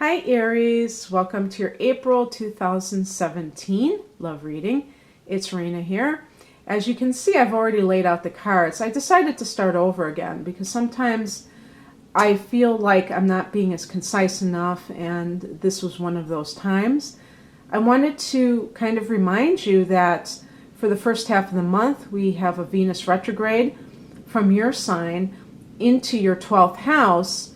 Hi Aries, welcome to your April 2017 love reading. It's Raina here. As you can see, I've already laid out the cards. I decided to start over again because sometimes I feel like I'm not being as concise enough, and this was one of those times. I wanted to kind of remind you that for the first half of the month, we have a Venus retrograde from your sign into your 12th house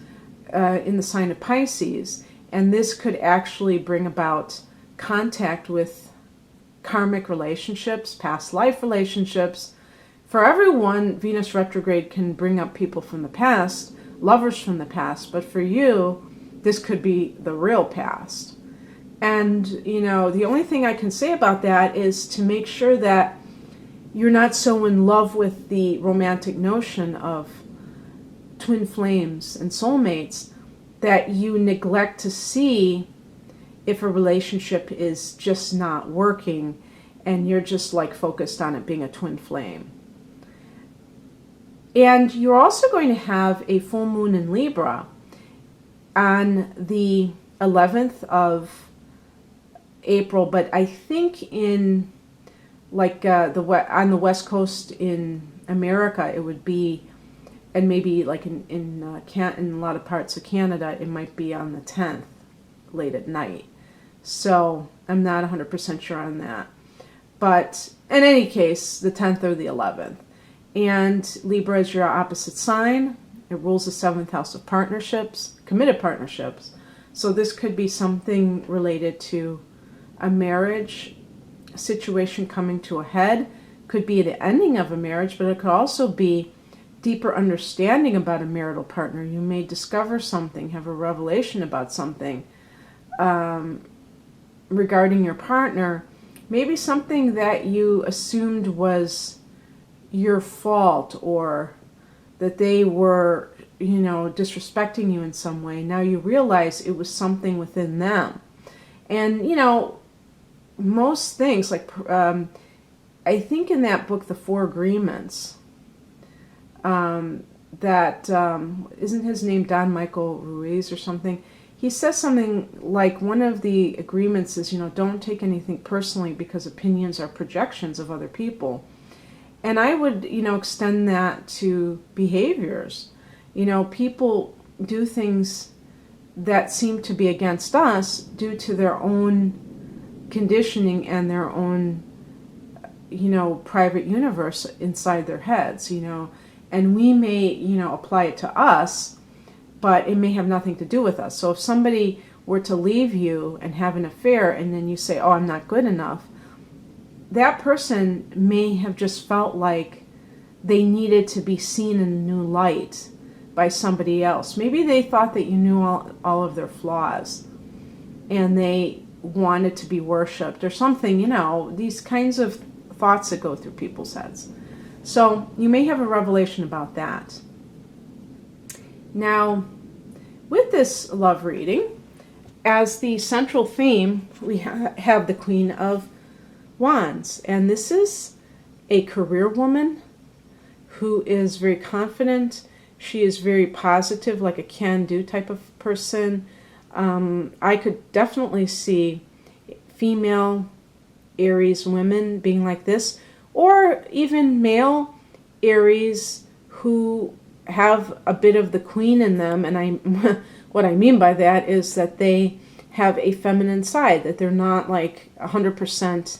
in the sign of Pisces. And this could actually bring about contact with karmic relationships, past life relationships. For everyone, Venus retrograde can bring up people from the past, lovers from the past, but for you, this could be the real past. And, the only thing I can say about that is to make sure that you're not so in love with the romantic notion of twin flames and soulmates that you neglect to see if a relationship is just not working and you're just focused on it being a twin flame. And you're also going to have a full moon in Libra on the 11th of April, but I think in on the West Coast in America it would be, and maybe in a lot of parts of Canada, it might be on the 10th, late at night. So I'm not 100% sure on that. But in any case, the 10th or the 11th. And Libra is your opposite sign. It rules the 7th house of partnerships, committed partnerships. So this could be something related to a marriage situation coming to a head. Could be the ending of a marriage, but it could also be deeper understanding about a marital partner. You may discover something, have a revelation about something regarding your partner, maybe something that you assumed was your fault or that they were, disrespecting you in some way. Now you realize it was something within them. And, most things, I think in that book, The Four Agreements, isn't his name Don Michael Ruiz or something? He says something like one of the agreements is, don't take anything personally because opinions are projections of other people. And I would, extend that to behaviors. People do things that seem to be against us due to their own conditioning and their own, private universe inside their heads, And we may, apply it to us, but it may have nothing to do with us. So if somebody were to leave you and have an affair and then you say, oh, I'm not good enough, that person may have just felt like they needed to be seen in a new light by somebody else. Maybe they thought that you knew all of their flaws and they wanted to be worshipped or something, these kinds of thoughts that go through people's heads. So you may have a revelation about that. Now, with this love reading, as the central theme, we have the Queen of Wands. And this is a career woman who is very confident. She is very positive, like a can-do type of person. I could definitely see female Aries women being like this, or even male Aries who have a bit of the queen in them. And what I mean by that is that they have a feminine side, that they're not 100%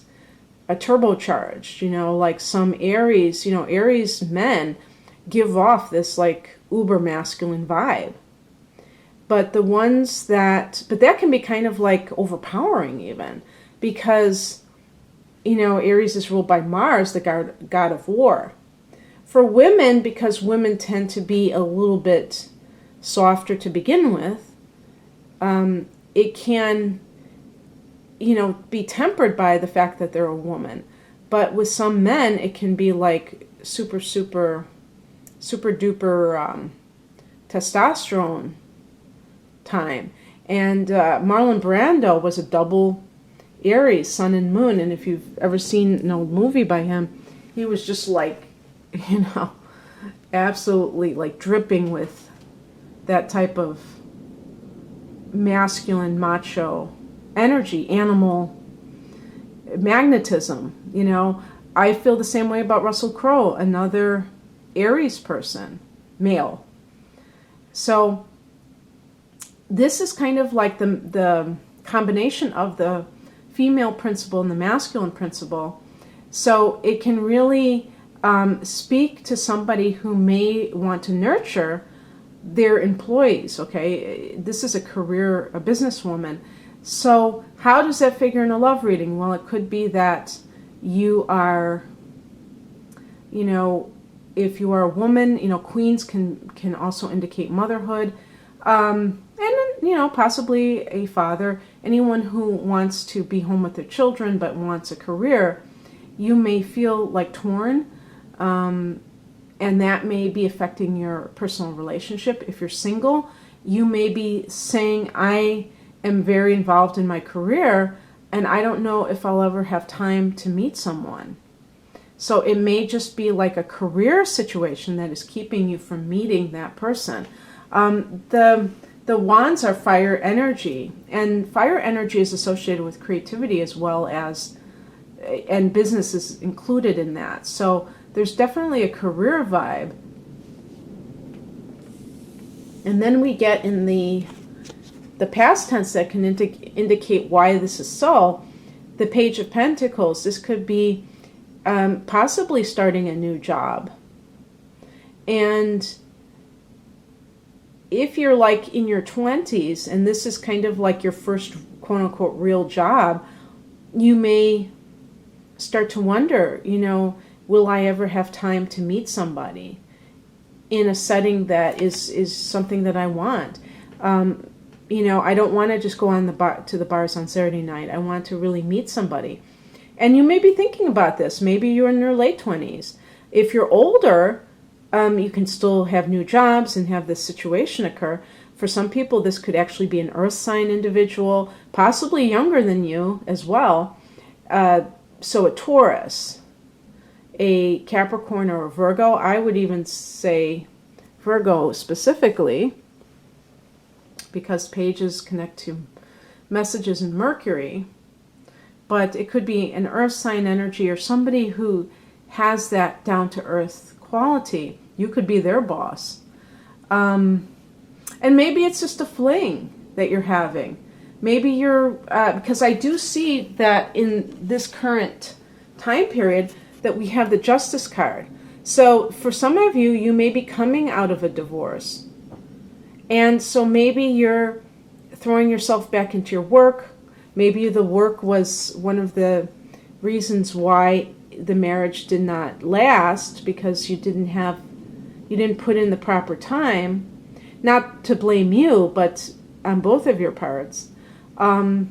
a turbocharged, like some Aries, Aries men give off this uber masculine vibe. But that can be kind of overpowering even, because Aries is ruled by Mars, the god of war. For women, because women tend to be a little bit softer to begin with, it can, be tempered by the fact that they're a woman. But with some men, it can be super duper testosterone time. And Marlon Brando was a double Aries, sun and moon, and if you've ever seen an old movie by him, he was just absolutely dripping with that type of masculine, macho energy, animal magnetism. I feel the same way about Russell Crowe, another Aries person, male. So this is kind of like the combination of the female principle and the masculine principle. So it can really speak to somebody who may want to nurture their employees, okay? This is a businesswoman. So how does that figure in a love reading? Well, it could be that you are, if you are a woman, queens can also indicate motherhood. And possibly a father, anyone who wants to be home with their children but wants a career, you may feel like torn, and that may be affecting your personal relationship. If you're single, you may be saying, I am very involved in my career, and I don't know if I'll ever have time to meet someone. So it may just be like a career situation that is keeping you from meeting that person. The wands are fire energy, and fire energy is associated with creativity as well as, and business is included in that. So there's definitely a career vibe. And then we get in the past tense that can indicate why this is so. The Page of Pentacles, this could be possibly starting a new job. And if you're like in your 20s and this is kind of like your first quote-unquote real job, you may start to wonder, will I ever have time to meet somebody in a setting that is something that I want? I don't want to just go to the bars on Saturday night. I want to really meet somebody. And you may be thinking about this. Maybe you're in your late 20s. If you're older, you can still have new jobs and have this situation occur. For some people, this could actually be an earth sign individual, possibly younger than you as well. So a Taurus, a Capricorn, or a Virgo. I would even say Virgo specifically, because pages connect to messages in Mercury. But it could be an earth sign energy or somebody who has that down-to-earth quality. You could be their boss. And maybe it's just a fling that you're having. Maybe you're, because I do see that in this current time period that we have the Justice card. So for some of you, you may be coming out of a divorce. And so maybe you're throwing yourself back into your work. Maybe the work was one of the reasons why the marriage did not last, because you didn't put in the proper time. Not to blame you, but on both of your parts. And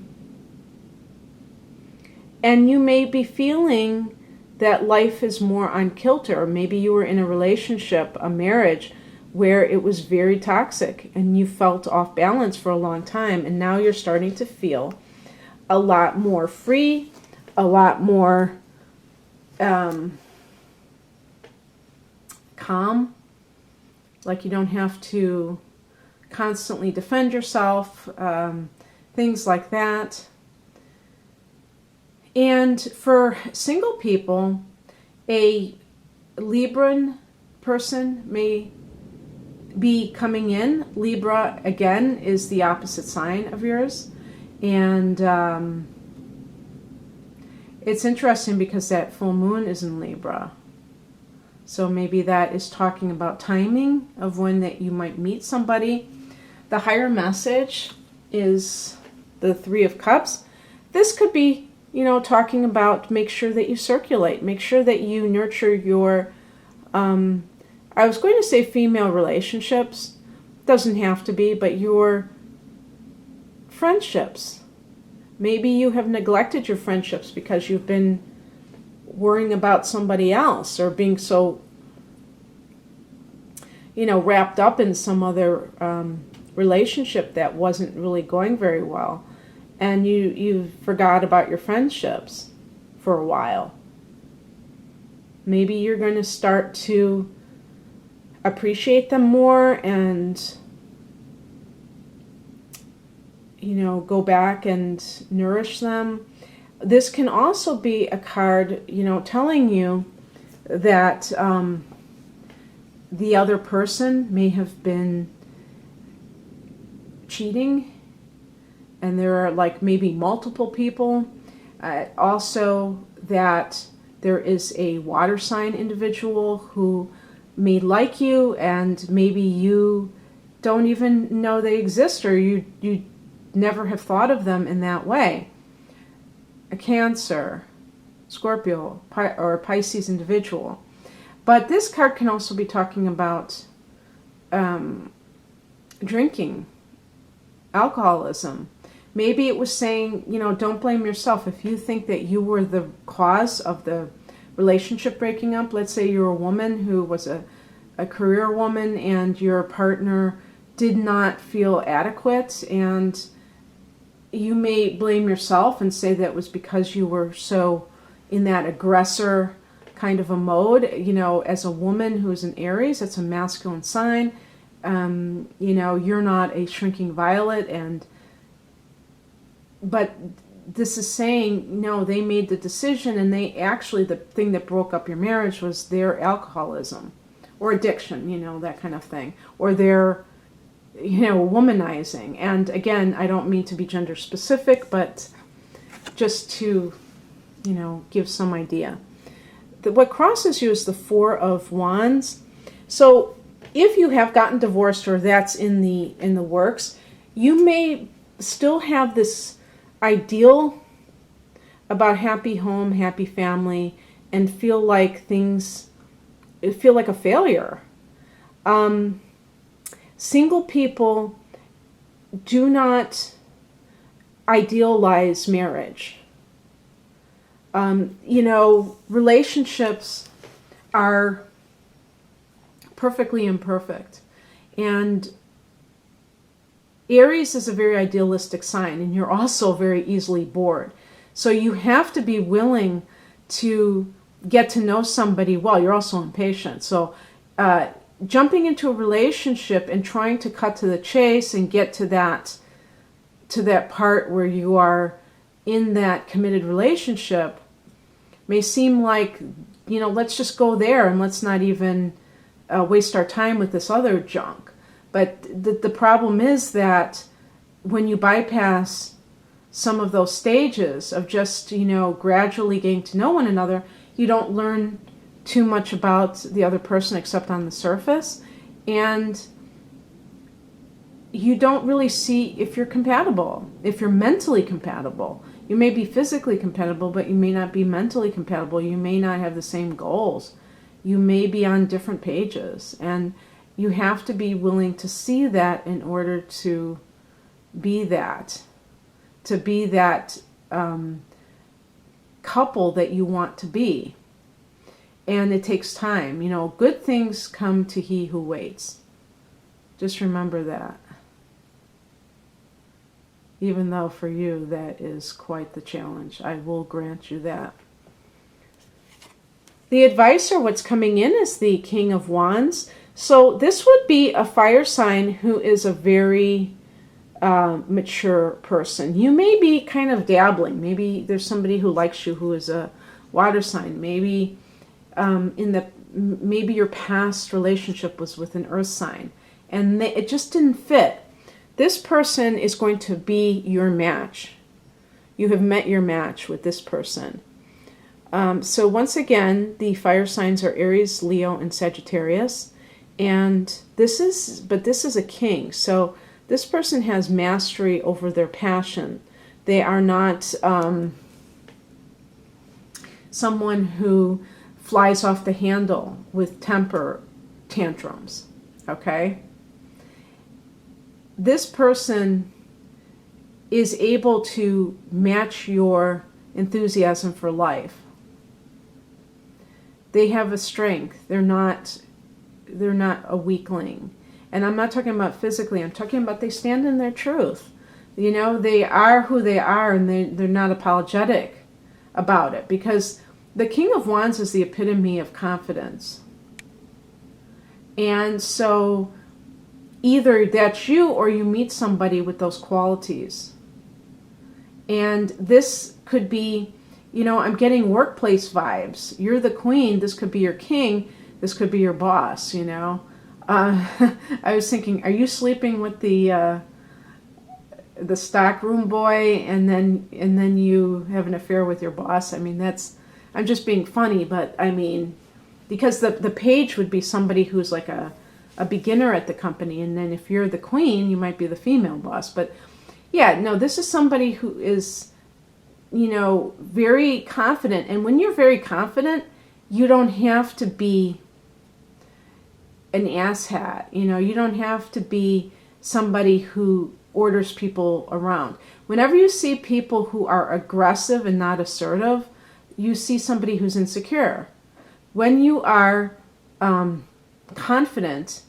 you may be feeling that life is more on kilter. Or maybe you were in a relationship, a marriage, where it was very toxic and you felt off balance for a long time, and now you're starting to feel a lot more free, a lot more calm, like you don't have to constantly defend yourself, things like that. And for single people, a Libran person may be coming in. Libra, again, is the opposite sign of yours. And it's interesting because that full moon is in Libra. So maybe that is talking about timing of when that you might meet somebody. The higher message is the Three of Cups. This could be, talking about make sure that you circulate. Make sure that you nurture your, I was going to say female relationships. Doesn't have to be, but your friendships. Maybe you have neglected your friendships because you've been worrying about somebody else or being so, wrapped up in some other relationship that wasn't really going very well. And you forgot about your friendships for a while. Maybe you're going to start to appreciate them more and go back and nourish them. This can also be a card, telling you that the other person may have been cheating, and there are like maybe multiple people. Also that there is a water sign individual who may like you, and maybe you don't even know they exist, or you never have thought of them in that way. A Cancer, Scorpio, or a Pisces individual. But this card can also be talking about drinking, alcoholism. Maybe it was saying, don't blame yourself. If you think that you were the cause of the relationship breaking up, let's say you're a woman who was a career woman and your partner did not feel adequate, and you may blame yourself and say that it was because you were so in that aggressor kind of a mode. As a woman who's an Aries, it's a masculine sign. You're not a shrinking violet, but this is saying, no, they made the decision, and they actually, the thing that broke up your marriage was their alcoholism or addiction, that kind of thing, or their, womanizing. And again, I don't mean to be gender specific, but just to, give some idea. What crosses you is the Four of Wands. So if you have gotten divorced, or that's in the works, you may still have this ideal about happy home, happy family, and feel like a failure. Single people do not idealize marriage. Relationships are perfectly imperfect. And Aries is a very idealistic sign, and you're also very easily bored. So you have to be willing to get to know somebody well. You're also impatient. So jumping into a relationship and trying to cut to the chase and get to that part where you are in that committed relationship may seem like, let's just go there and let's not even waste our time with this other junk. But the problem is that when you bypass some of those stages of just, gradually getting to know one another, you don't learn too much about the other person except on the surface. And you don't really see if you're compatible, if you're mentally compatible. You may be physically compatible, but you may not be mentally compatible. You may not have the same goals. You may be on different pages. And you have to be willing to see that in order to be that couple that you want to be. And it takes time. Good things come to he who waits. Just remember that. Even though for you that is quite the challenge. I will grant you that. The advisor, what's coming in, is the King of Wands. So this would be a fire sign who is a very mature person. You may be kind of dabbling. Maybe there's somebody who likes you who is a water sign. Maybe maybe your past relationship was with an earth sign, and it just didn't fit. This person is going to be your match. You have met your match with this person. So once again, the fire signs are Aries, Leo, and Sagittarius. And this is a king. So this person has mastery over their passion. They are not someone who flies off the handle with temper tantrums. Okay? This person is able to match your enthusiasm for life. They have a strength. They're not a weakling. And I'm not talking about physically. I'm talking about they stand in their truth. They are who they are, and they're not apologetic about it. Because the King of Wands is the epitome of confidence. And so either that's you or you meet somebody with those qualities. And this could be, I'm getting workplace vibes. You're the queen. This could be your king. This could be your boss, I was thinking, are you sleeping with the stockroom boy and then you have an affair with your boss? I mean, I'm just being funny, but I mean, because the page would be somebody who's like a beginner at the company, and then if you're the queen, you might be the female boss. But yeah, no, this is somebody who is, very confident. And when you're very confident, you don't have to be an asshat. You don't have to be somebody who orders people around. Whenever you see people who are aggressive and not assertive, you see somebody who's insecure. When you are confident,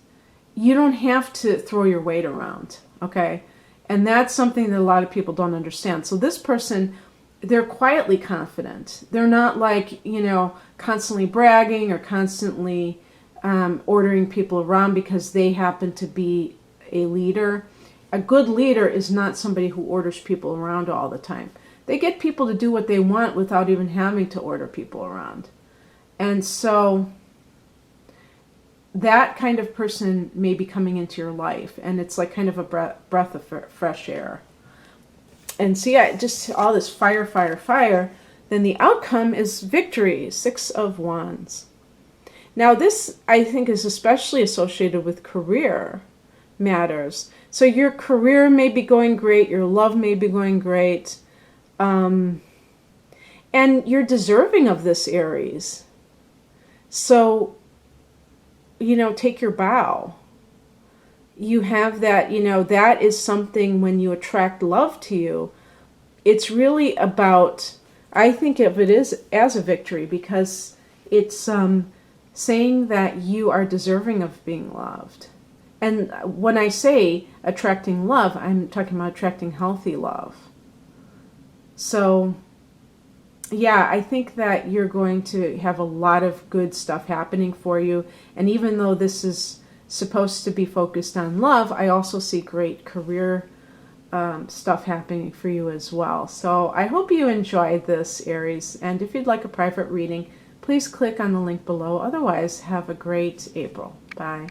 you don't have to throw your weight around, okay? And that's something that a lot of people don't understand. So this person, they're quietly confident. They're not like, constantly bragging or constantly ordering people around because they happen to be a leader. A good leader is not somebody who orders people around all the time. They get people to do what they want without even having to order people around. And so that kind of person may be coming into your life, and it's like kind of a breath of fresh air. And so yeah, just all this fire, fire, fire. Then the outcome is victory, 6 of Wands. Now this, I think, is especially associated with career matters. So your career may be going great, your love may be going great, and you're deserving of this, Aries. So, take your bow. You have that, that is something when you attract love to you. It's really about, I think of it as a victory, because it's saying that you are deserving of being loved. And when I say attracting love, I'm talking about attracting healthy love. So, yeah, I think that you're going to have a lot of good stuff happening for you. And even though this is supposed to be focused on love, I also see great career stuff happening for you as well. So I hope you enjoyed this, Aries. And if you'd like a private reading, please click on the link below. Otherwise, have a great April. Bye.